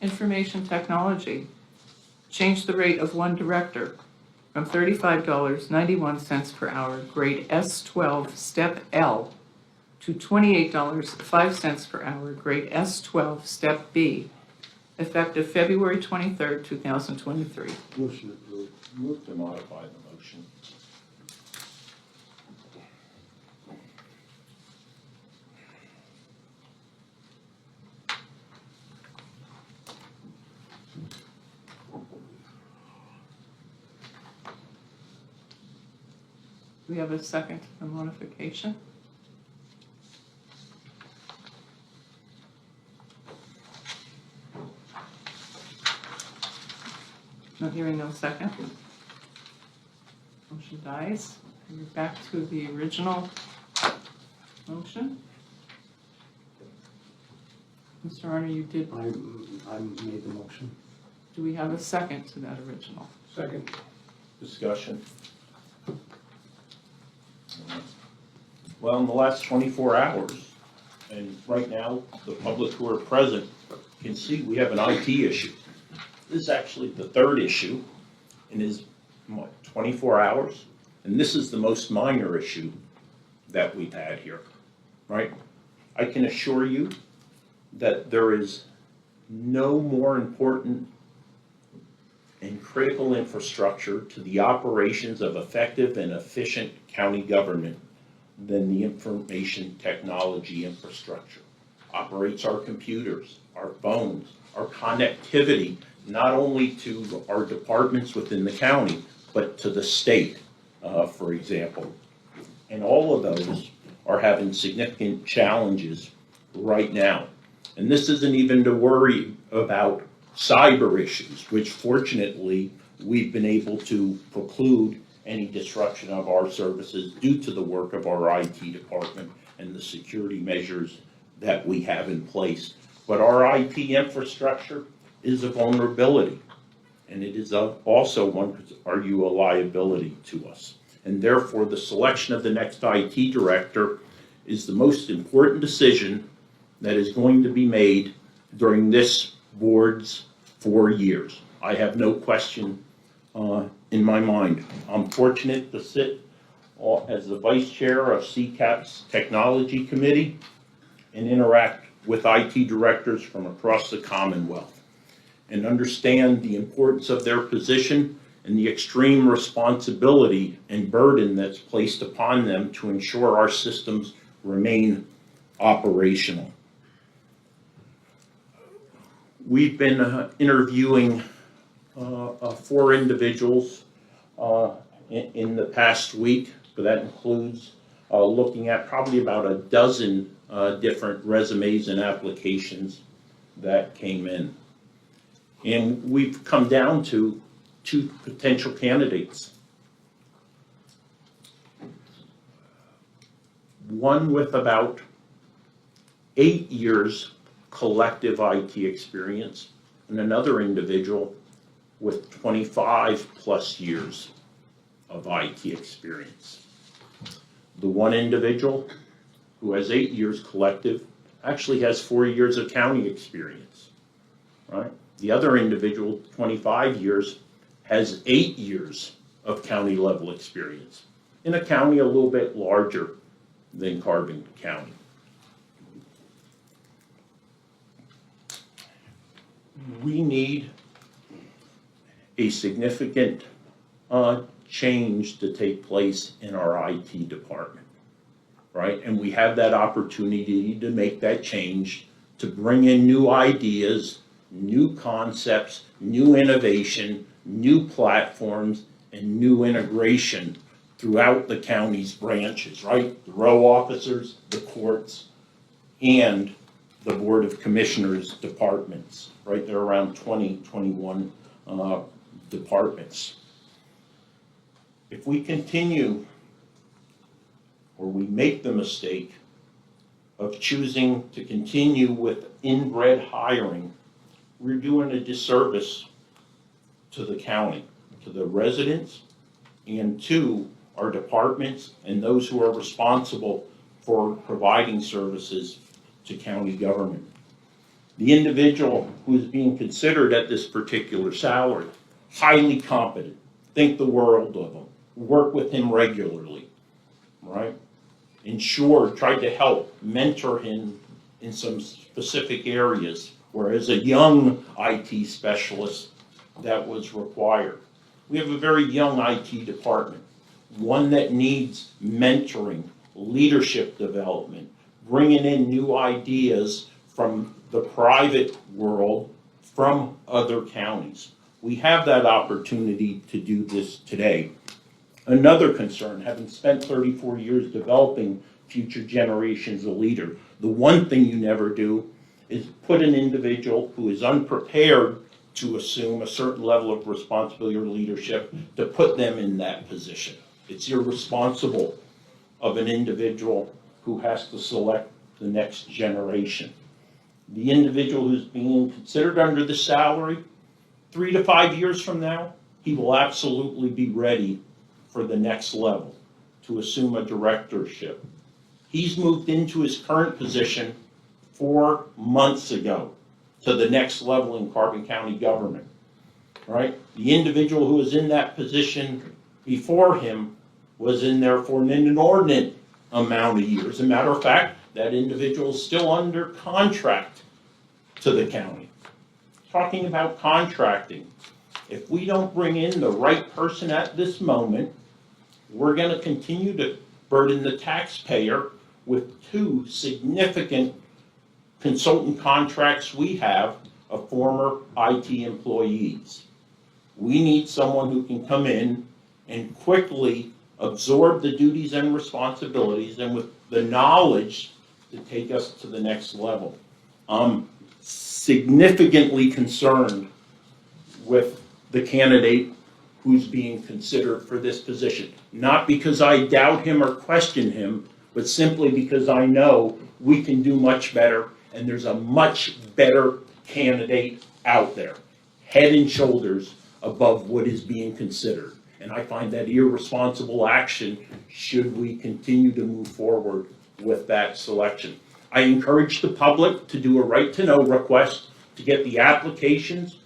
Information technology, change the rate of one director from $35.91 per hour, grade S12, step L, to $28.05 per hour, grade S12, step B, effective February 23rd, 2023. Motion approved. Move to modify the motion. Do we have a second to the modification? Not hearing no second. Motion dies. We're back to the original motion. Mr. Arner, you did, I made the motion. do we have a second to that original? Second. Discussion. Well, in the last 24 hours, and right now, the public who are present can see we have an IT issue. This is actually the third issue in his, 24 hours? And this is the most minor issue that we've had here, right? I can assure you that there is no more important and critical infrastructure to the operations of effective and efficient county government than the information technology infrastructure. Operates our computers, our phones, our connectivity, not only to our departments within the county, but to the state, for example. And all of those are having significant challenges right now. And this isn't even to worry about cyber issues, which fortunately we've been able to preclude any disruption of our services due to the work of our IT department and the security measures that we have in place. But our IT infrastructure is a vulnerability, and it is also, one could argue, a liability to us. And therefore, the selection of the next IT director is the most important decision that is going to be made during this board's 4 years. I have no question in my mind. I'm fortunate to sit as the vice chair of CCAP's Technology Committee and interact with IT directors from across the Commonwealth and understand the importance of their position and the extreme responsibility and burden that's placed upon them to ensure our systems remain operational. We've been interviewing 4 individuals in the past week, but that includes looking at probably about a dozen different resumes and applications that came in. And we've come down to 2 potential candidates. One with about 8 years collective IT experience, and another individual with 25 plus years of IT experience. The one individual who has 8 years collective actually has 4 years of county experience, right? The other individual, 25 years, has 8 years of county level experience in a county a little bit larger than Carbon County. We need a significant change to take place in our IT department, right? And we have that opportunity to make that change, to bring in new ideas, new concepts, new innovation, new platforms, and new integration throughout the county's branches, right? The row officers, the courts, and the Board of Commissioners departments, right? There are around 21 departments. If we continue, or we make the mistake of choosing to continue with inbred hiring, we're doing a disservice to the county, to the residents, and to our departments and those who are responsible for providing services to county government. The individual who is being considered at this particular salary, highly competent, think the world of him, work with him regularly, right? Ensure, try to help mentor him in some specific areas, whereas a young IT specialist that was required. We have a very young IT department, one that needs mentoring, leadership development, bringing in new ideas from the private world, from other counties. We have that opportunity to do this today. Another concern, having spent 34 years developing future generations of leader, the one thing you never do is put an individual who is unprepared to assume a certain level of responsibility or leadership, to put them in that position. It's irresponsible of an individual who has to select the next generation. The individual who's being considered under the salary, 3 to 5 years from now, he will absolutely be ready for the next level, to assume a directorship. He's moved into his current position 4 months ago to the next level in Carbon County government, right? The individual who was in that position before him was in there for an inordinate amount of years. As a matter of fact, that individual is still under contract to the county. Talking about contracting, if we don't bring in the right person at this moment, we're going to continue to burden the taxpayer with 2 significant consultant contracts we have of former IT employees. We need someone who can come in and quickly absorb the duties and responsibilities, and with the knowledge to take us to the next level. I'm significantly concerned with the candidate who's being considered for this position. Not because I doubt him or question him, but simply because I know we can do much better, and there's a much better candidate out there, head and shoulders above what is being considered. And I find that irresponsible action should we continue to move forward with that selection. I encourage the public to do a right-to-know request to get the applications,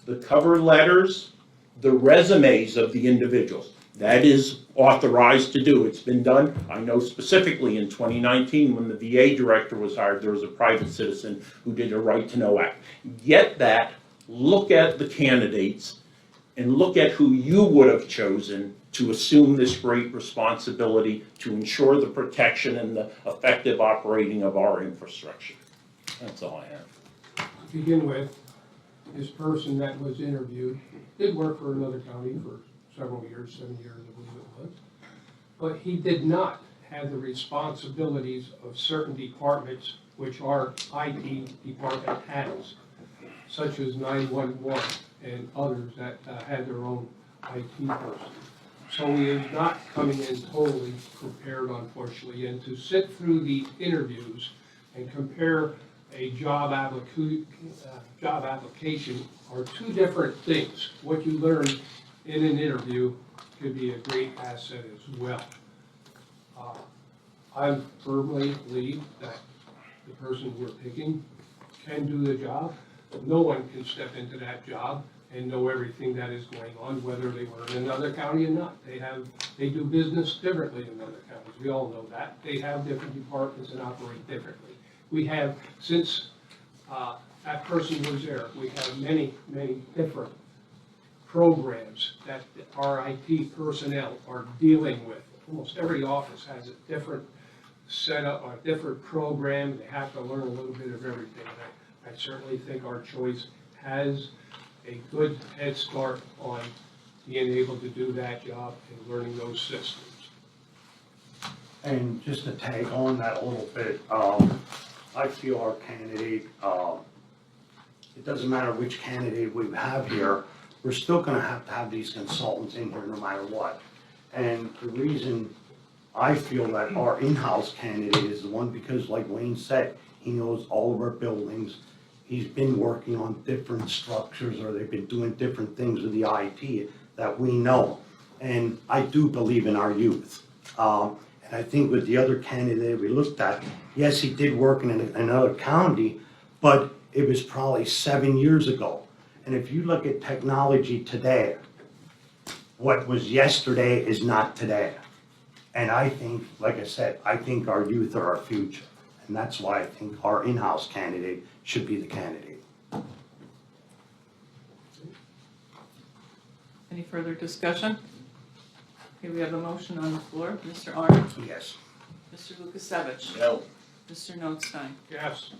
the cover letters, the resumes of the individuals. That is authorized to do. It's been done. I know specifically in 2019 when the VA director was hired, there was a private citizen who did a right-to-know act. Get that, look at the candidates, and look at who you would have chosen to assume this great responsibility to ensure the protection and the effective operating of our infrastructure. That's all I have. To begin with, this person that was interviewed did work for another county for several years, 7 years, I believe it was. But he did not have the responsibilities of certain departments which our IT department has, such as 911 and others that had their own IT person. So he is not coming in totally prepared, unfortunately, and to sit through the interviews and compare a job application are 2 different things. What you learn in an interview could be a great asset as well. I firmly believe that the person we're picking can do the job. No one can step into that job and know everything that is going on, whether they were in another county or not. They do business differently in other counties. We all know that. They have different departments and operate differently. We have, since that person was there, we have many, many different programs that our IT personnel are dealing with. Almost every office has a different setup, a different program. They have to learn a little bit of everything. I certainly think our choice has a good head start on being able to do that job and learning those systems. And just to tag on that a little bit, I feel our candidate, it doesn't matter which candidate we have here, we're still gonna have to have these consultants in here no matter what. And the reason I feel that our in-house candidate is the one, because like Wayne said, he knows all of our buildings. He's been working on different structures, or they've been doing different things with the IT that we know. And I do believe in our youth. And I think with the other candidate we looked at, yes, he did work in another county, but it was probably 7 years ago. And if you look at technology today, what was yesterday is not today. And I think, like I said, I think our youth are our future. And that's why I think our in-house candidate should be the candidate. Any further discussion? Okay, we have a motion on the floor. Mr. Arndt, Yes. Mr. Lukasevich, No, Mr. Notstein. Yes,